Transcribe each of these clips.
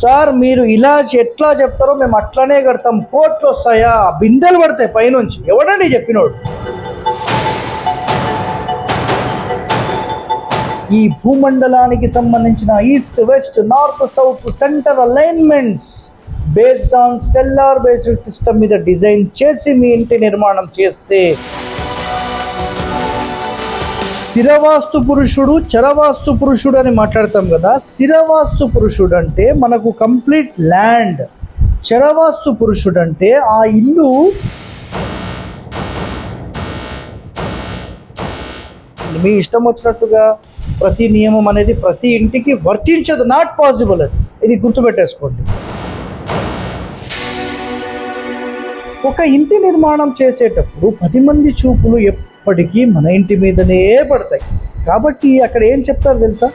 Sir మీరు ఇలా ఎట్లా చెప్తారో మేము అట్లనే కడతాం, కోట్లు వస్తాయా, బిందెలు పడతాయి పైనుంచి. ఎవడండి చెప్పినోడు? ఈ భూమండలానికి సంబంధించిన east west north south centre alignments based on stellar based system మీద డిజైన్ చేసి మీ ఇంటి నిర్మాణం చేస్తే స్థిరవాస్తు పురుషుడు చరవాస్తు పురుషుడు అని మాట్లాడతాం కదా. స్థిరవాస్తు పురుషుడు అంటే మనకు కంప్లీట్ ల్యాండ్, చరవాస్తు పురుషుడు అంటే ఆ ఇల్లు మీ ఇష్టం వచ్చినట్టుగా ప్రతి నియమం అనేది ప్రతి ఇంటికి వర్తించదు, నాట్ పాసిబుల్. అది ఇది గుర్తుపెట్టేసుకోండి. ఒక ఇంటి నిర్మాణం చేసేటప్పుడు 10 మంది చూపులు ఎప్పటికీ మన ఇంటి మీదనే పడతాయి. కాబట్టి అక్కడ ఏం చెప్తారు తెలుసా?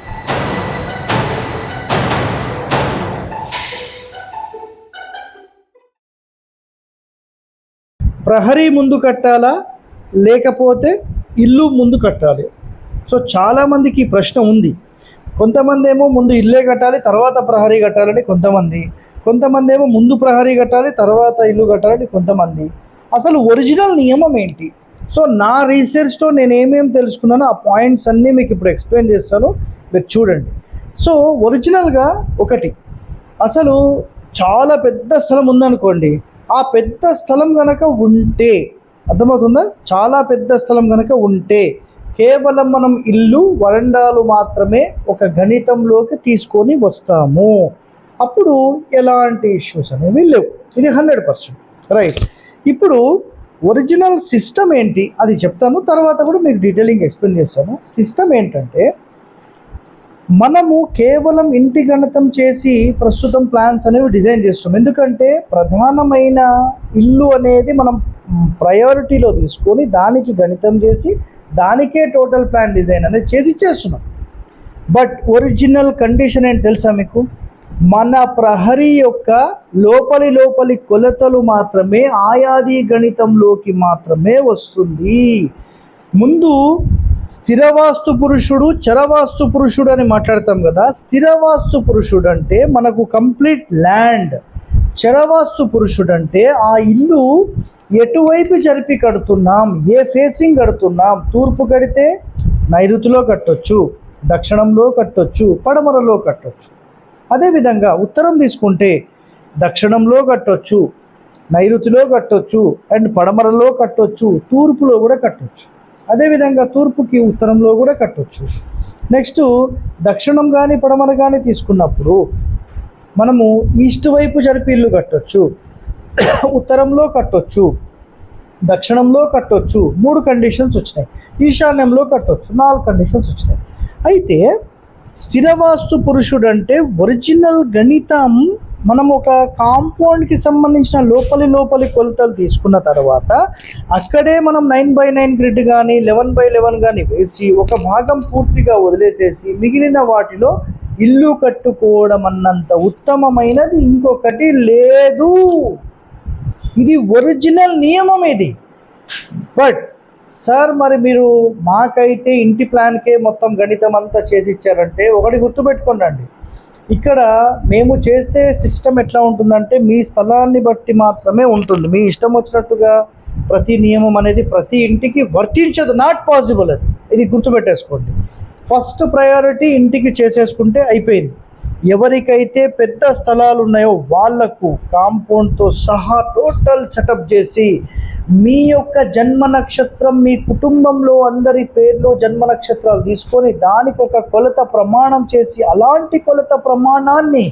ప్రహరీ ముందు కట్టాలా లేకపోతే ఇల్లు ముందు కట్టాలి? సో చాలామందికి ఈ ప్రశ్న ఉంది. కొంతమంది ఏమో ముందు ఇల్లే కట్టాలి తర్వాత ప్రహరీ కట్టాలని కొంతమంది ఏమో ముందు ప్రహరీ కట్టాలి తర్వాత ఇల్లు కట్టాలని కొంతమంది. అసలు ఒరిజినల్ నియమం ఏంటి? సో నా రీసెర్చ్లో నేను ఏమేమి తెలుసుకున్నానో ఆ పాయింట్స్ అన్నీ మీకు ఇప్పుడు ఎక్స్ప్లెయిన్ చేస్తాను, మీరు చూడండి. సో ఒరిజినల్గా ఒకటి, అసలు చాలా పెద్ద స్థలం ఉందనుకోండి, ఆ పెద్ద స్థలం కనుక ఉంటే, అర్థమవుతుందా? చాలా పెద్ద స్థలం కనుక ఉంటే కేవలం మనం ఇల్లు వరండాలు మాత్రమే ఒక గణితంలోకి తీసుకొని వస్తాము. అప్పుడు ఎలాంటి ఇష్యూస్ అనేవి లేవు. ఇది 100% రైట్. ఇప్పుడు ఒరిజినల్ సిస్టమ్ ఏంటి అది చెప్తాను, తర్వాత కూడా మీకు డీటెయిలింగ్ ఎక్స్ప్లెయిన్ చేస్తాను. సిస్టమ్ ఏంటంటే, మనము కేవలం ఇంటి గణితం చేసి ప్రస్తుతం ప్లాన్స్ అనేవి డిజైన్ చేస్తాం. ఎందుకంటే ప్రధానమైన ఇల్లు అనేది మనం ప్రయారిటీలో తీసుకొని దానికి గణితం చేసి దానికే టోటల్ ప్లాన్ డిజైన్ అనేది చేసి ఇచ్చేస్తున్నాం. బట్ ఒరిజినల్ కండిషన్ ఏంటి తెలుసా మీకు? మన ప్రహరీ యొక్క లోపలి కొలతలు మాత్రమే ఆయాది గణితంలోకి మాత్రమే వస్తుంది. ముందు స్థిరవాస్తు పురుషుడు చరవాస్తు పురుషుడు అని మాట్లాడతాం కదా. స్థిరవాస్తు పురుషుడు అంటే మనకు కంప్లీట్ ల్యాండ్, చరవాస్తు పురుషుడు అంటే ఆ ఇల్లు ఎటువైపు జరిపి కడుతున్నాం, ఏ ఫేసింగ్ కడుతున్నాం. తూర్పు కడితే నైరుతిలో కట్టొచ్చు, దక్షిణంలో కట్టొచ్చు, పడమరలో కట్టొచ్చు. అదేవిధంగా ఉత్తరం తీసుకుంటే దక్షిణంలో కట్టొచ్చు, నైరుతిలో కట్టొచ్చు, అండ్ పడమరలో కట్టొచ్చు, తూర్పులో కూడా కట్టొచ్చు. అదేవిధంగా తూర్పుకి ఉత్తరంలో కూడా కట్టొచ్చు. నెక్స్ట్ దక్షిణం కానీ పడమర కానీ తీసుకున్నప్పుడు మనము ఈస్ట్ వైపు జరిపి ఇల్లు కట్టొచ్చు, ఉత్తరంలో కట్టొచ్చు, దక్షిణంలో కట్టొచ్చు, 3 కండిషన్స్ వచ్చినాయి. ఈశాన్యంలో కట్టొచ్చు, 4 కండిషన్స్ వచ్చినాయి. అయితే స్థిరవాస్తు పురుషుడు అంటే ఒరిజినల్ గణితం మనం ఒక కాంపౌండ్కి సంబంధించిన లోపలి కొలతలు తీసుకున్న తర్వాత అక్కడే మనం 9x9 గ్రిడ్ కానీ 11x11 కానీ వేసి ఒక భాగం పూర్తిగా వదిలేసేసి మిగిలిన వాటిలో ఇల్లు కట్టుకోవడం అన్నంత ఉత్తమమైనది ఇంకొకటి లేదు. ఇది ఒరిజినల్ నియమం ఇది. బట్ సార్ మరి మీరు మాకైతే ఇంటి ప్లాన్కే మొత్తం గణితం అంతా చేసి ఇచ్చారంటే ఒకటి గుర్తుపెట్టుకోండి, ఇక్కడ మేము చేసే సిస్టమ్ ఎట్లా ఉంటుందంటే మీ స్థలాన్ని బట్టి మాత్రమే ఉంటుంది. మీ ఇష్టం వచ్చినట్టుగా ప్రతి నియమం అనేది ప్రతి ఇంటికి వర్తించదు, నాట్ పాసిబుల్. అది ఇది గుర్తుపెట్టేసుకోండి. ఫస్ట్ ప్రయారిటీ ఇంటికి చేసేసుకుంటే అయిపోయింది. ఎవరికైతే పెద్ద స్థలాలు ఉన్నాయో వాళ్లకు కాంపౌండ్తో సహా టోటల్ సెటప్ చేసి మీ యొక్క జన్మ నక్షత్రం, మీ కుటుంబంలో అందరి పేర్లు జన్మ నక్షత్రాలు తీసుకొని దానికి ఒక కొలత ప్రమాణం చేసి అలాంటి కొలత ప్రమాణాన్ని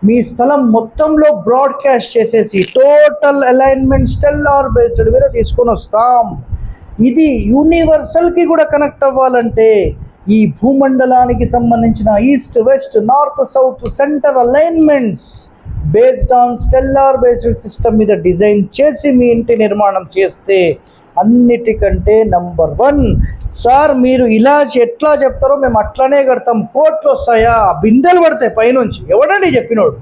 మీ స్థలం మొత్తంలో బ్రాడ్కాస్ట్ చేసేసి టోటల్ అలైన్మెంట్ స్టెల్లార్ బేస్డ్ మీద తీసుకొని వస్తాం. ఇది యూనివర్సల్కి కూడా కనెక్ట్ అవ్వాలంటే ఈ భూమండలానికి సంబంధించిన east west north south centre alignments based on stellar based system మీద డిజైన్ చేసి మీ ఇంటి నిర్మాణం చేస్తే అన్నిటికంటే నంబర్ 1, సార్ మీరు ఇలా ఎట్లా చెప్తారో మేము అట్లనే కడతాం, కోట్లు వస్తాయా, బిందెలు పడతాయి పైనుంచి. ఎవడండి చెప్పినోడు?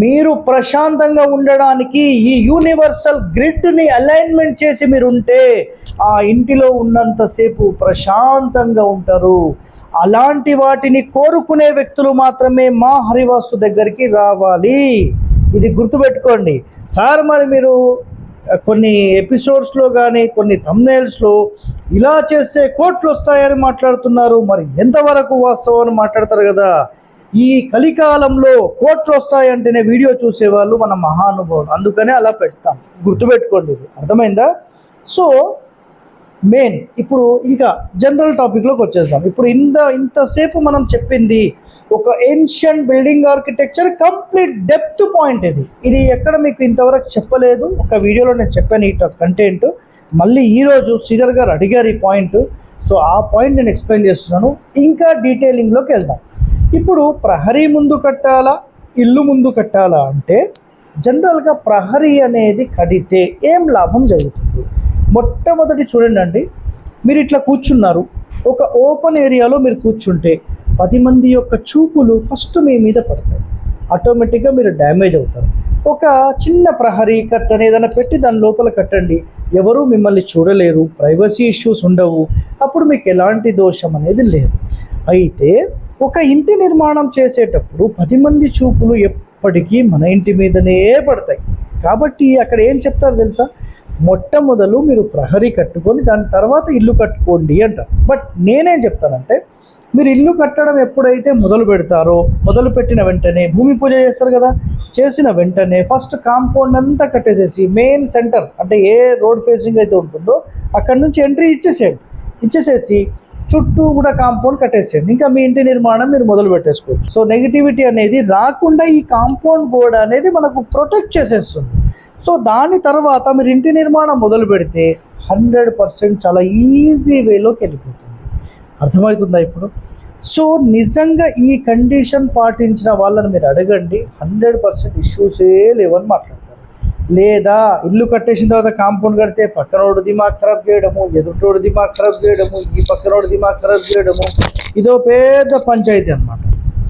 మీరు ప్రశాంతంగా ఉండడానికి ఈ యూనివర్సల్ గ్రిడ్ని అలైన్మెంట్ చేసి మీరు ఉంటే ఆ ఇంటిలో ఉన్నంతసేపు ప్రశాంతంగా ఉంటారు. అలాంటి వాటిని కోరుకునే వ్యక్తులు మాత్రమే మా హరివాస్తు దగ్గరికి రావాలి. ఇది గుర్తుపెట్టుకోండి సార్. మరి మీరు కొన్ని ఎపిసోడ్స్లో కానీ కొన్ని థంబ్నెయిల్స్లో ఇలా చేస్తే కోట్లు వస్తాయని మాట్లాడుతున్నారు. మరి ఎంతవరకు వాస్తవం అని మాట్లాడతారు కదా. ఈ కలికాలంలో కోట్లు వస్తాయంటేనే వీడియో చూసేవాళ్ళు మన మహానుభావులు, అందుకనే అలా పెడతాం. గుర్తుపెట్టుకోండి, ఇది అర్థమైందా? సో మెయిన్ ఇప్పుడు ఇంకా జనరల్ టాపిక్లోకి వచ్చేద్దాం. ఇప్పుడు ఇంతసేపు మనం చెప్పింది ఒక ancient building architecture complete depth point. ఇది ఎక్కడ మీకు ఇంతవరకు చెప్పలేదు. ఒక వీడియోలో నేను చెప్పాను ఈ కంటెంట్. మళ్ళీ ఈరోజు శ్రీధర్ గారు అడిగారు ఈ పాయింట్. సో ఆ పాయింట్ నేను ఎక్స్ప్లెయిన్ చేస్తున్నాను. ఇంకా డీటెయిలింగ్లోకి వెళ్దాం. ఇప్పుడు ప్రహరీ ముందు కట్టాలా, ఇల్లు ముందు కట్టాలా అంటే జనరల్గా ప్రహరీ అనేది కడితే ఏం లాభం జరుగుతుంది? మొట్టమొదటి చూడండి, మీరు ఇట్లా కూర్చున్నారు, ఒక ఓపెన్ ఏరియాలో మీరు కూర్చుంటే 10 మంది యొక్క చూపులు ఫస్ట్ మీ మీద పడతాయి. ఆటోమేటిక్గా మీరు డ్యామేజ్ అవుతారు. ఒక చిన్న ప్రహరీ కట్టని ఏదైనా పెట్టి దాని లోపల కట్టండి, ఎవరు మిమ్మల్ని చూడలేరు, ప్రైవసీ ఇష్యూస్ ఉండవు, అప్పుడు మీకు ఎలాంటి దోషం అనేది లేదు. అయితే ఒక ఇంటి నిర్మాణం చేసేటప్పుడు 10 మంది చూపులు ఎప్పటికీ మన ఇంటి మీదనే పడతాయి. కాబట్టి అక్కడ ఏం చెప్తారు తెలుసా? మొట్టమొదలు మీరు ప్రహరీ కట్టుకొని దాని తర్వాత ఇల్లు కట్టుకోండి అంటారు. బట్ నేనేం చెప్తానంటే, మీరు ఇల్లు కట్టడం ఎప్పుడైతే మొదలు పెడతారో, మొదలు పెట్టిన వెంటనే భూమి పూజ చేస్తారు కదా, చేసిన వెంటనే ఫస్ట్ కాంపౌండ్ అంతా కట్టేసేసి మెయిన్ సెంటర్ అంటే ఏ రోడ్ ఫేసింగ్ అయితే ఉంటుందో అక్కడ నుంచి ఎంట్రీ ఇచ్చేసేసి చుట్టూ కూడా కాంపౌండ్ కట్టేసేయండి. ఇంకా మీ ఇంటి నిర్మాణం మీరు మొదలు పెట్టేసుకోవచ్చు. సో నెగిటివిటీ అనేది రాకుండా ఈ కాంపౌండ్ గోడ అనేది మనకు ప్రొటెక్ట్ చేసేస్తుంది. సో దాని తర్వాత మీరు ఇంటి నిర్మాణం మొదలు పెడితే 100% చాలా ఈజీ వేలోకి వెళ్ళిపోతుంది. అర్థమవుతుందా ఇప్పుడు? సో నిజంగా ఈ కండిషన్ పాటించిన వాళ్ళని మీరు అడగండి, 100% ఇష్యూసే లేవని మాట్లాడతారు. లేదా ఇల్లు కట్టేసిన తర్వాత కాంపౌండ్ కడితే పక్కనోడు దిమాగ్ ఖరాబ్ చేయడము, ఎదుటోడు దిమాగ్ ఖరాబ్ చేయడము, ఈ పక్కనోడు దిమాగ్ ఖరాబ్ చేయడము, ఇదో పెద్ద పంచాయతీ అన్నమాట.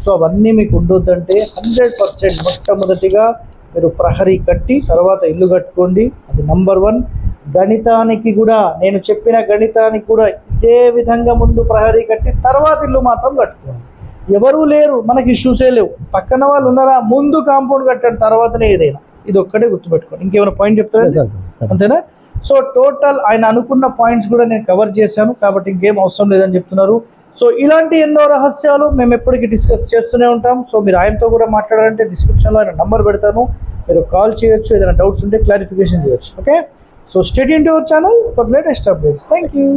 సో అవన్నీ మీకు ఉండొద్దంటే 100% మొట్టమొదటిగా మీరు ప్రహరీ కట్టి తర్వాత ఇల్లు కట్టుకోండి. అది నంబర్ 1. గణితానికి కూడా నేను చెప్పిన గణితానికి కూడా ఇదే విధంగా ముందు ప్రహరీ కట్టి తర్వాత ఇల్లు మాత్రం కట్టుకోండి. ఎవరూ లేరు, మనకి ఇష్యూసే లేవు, పక్కన వాళ్ళు ఉన్నారా, ముందు కాంపౌండ్ కట్టండి, తర్వాతనే ఏదైనా. ఇది ఒక్కటే గుర్తుపెట్టుకోండి. ఇంకేమైనా పాయింట్ చెప్తారా? అంతేనా? సో టోటల్ ఆయన అనుకున్న పాయింట్స్ కూడా నేను కవర్ చేశాను, కాబట్టి ఇంకేం అవసరం లేదని చెప్తున్నారు. సో ఇలాంటి ఎన్నో రహస్యాలు మేము ఎప్పటికీ డిస్కస్ చేస్తూనే ఉంటాం. సో మీరు ఆయనతో కూడా మాట్లాడాలంటే డిస్క్రిప్షన్లో ఆయన నంబర్ పెడతాను, మీరు కాల్ చేయొచ్చు, ఏదైనా డౌట్స్ ఉంటే క్లారిఫికేషన్ చేయొచ్చు. Okay, so stay tuned to our channel for latest updates. Thank you.